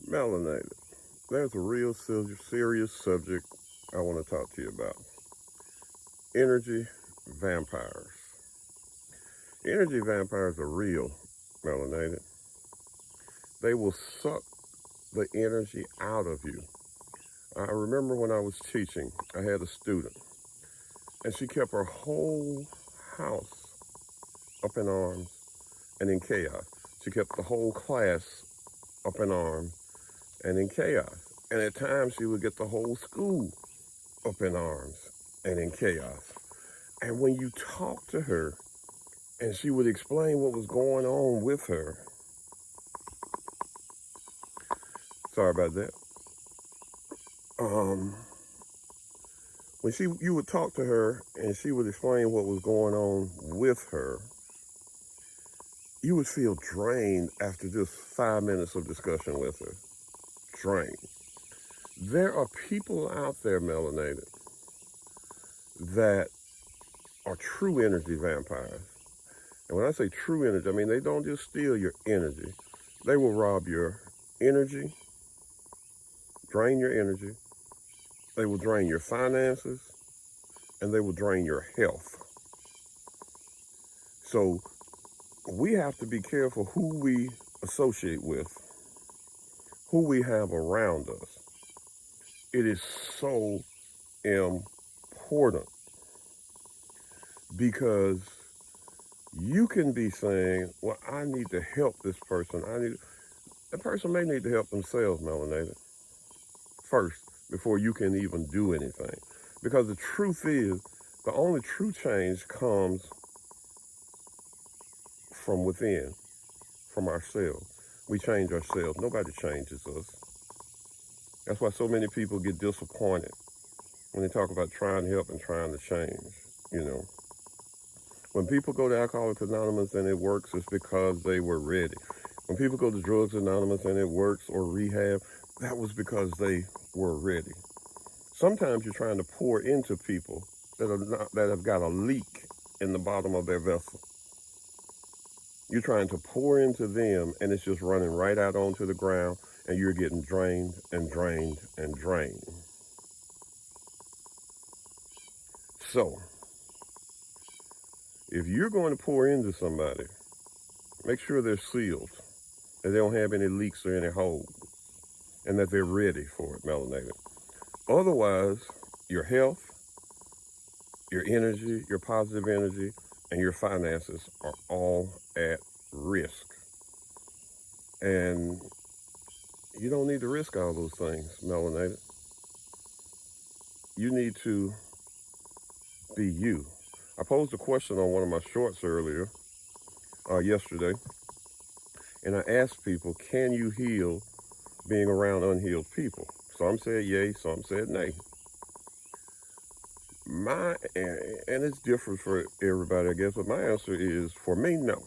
Melanated. There's a real serious subject I want to talk to you about. Energy vampires. Energy vampires are real, melanated. They will suck the energy out of you. I remember when I was teaching, I had a student, and she kept her whole house up in arms and in chaos. She kept the whole class up in arms and in chaos. And at times she would get the whole school up in arms and in chaos. And when you talk to her and she would explain what was going on with her, sorry about that. When you would talk to her and she would explain what was going on with her, you would feel drained after just 5 minutes of discussion with her. Drained. There are people out there, melanated, that are true energy vampires. And when I say true energy, I mean they don't just steal your energy. They will rob your energy, drain your energy, they will drain your finances, and they will drain your health. So we have to be careful who we associate with, who we have around us. It is so important because you can be saying, well, I need to help this person. That person may need to help themselves, melanated, first, before you can even do anything. Because the truth is, the only true change comes from within, from ourselves. We change ourselves. Nobody changes us. That's why so many people get disappointed when they talk about trying to help and trying to change, When people go to Alcoholics Anonymous and it works, it's because they were ready. When people go to Drugs Anonymous and it works, or rehab, that was because they were ready. Sometimes you're trying to pour into people that have got a leak in the bottom of their vessel. You're trying to pour into them and it's just running right out onto the ground and you're getting drained and drained and drained. So, if you're going to pour into somebody, make sure they're sealed, that they don't have any leaks or any holes, and that they're ready for it, melanated. Otherwise, your health, your energy, your positive energy, and your finances are all at risk. And you don't need to risk all those things, melanated. You need to be you. I posed a question on one of my shorts yesterday, and I asked people, can you heal being around unhealed people? Some said yay, some said nay. And it's different for everybody, I guess, but my answer is, for me, no.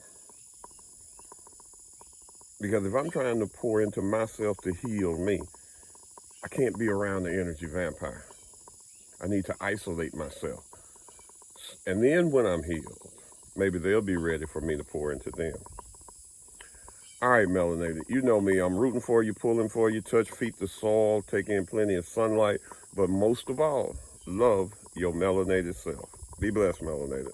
Because if I'm trying to pour into myself to heal me, I can't be around the energy vampire. I need to isolate myself. And then when I'm healed, maybe they'll be ready for me to pour into them. All right, melanated, you know me. I'm rooting for you, pulling for you, touch feet to soil, take in plenty of sunlight, but most of all, love your melanated self. Be blessed, melanated.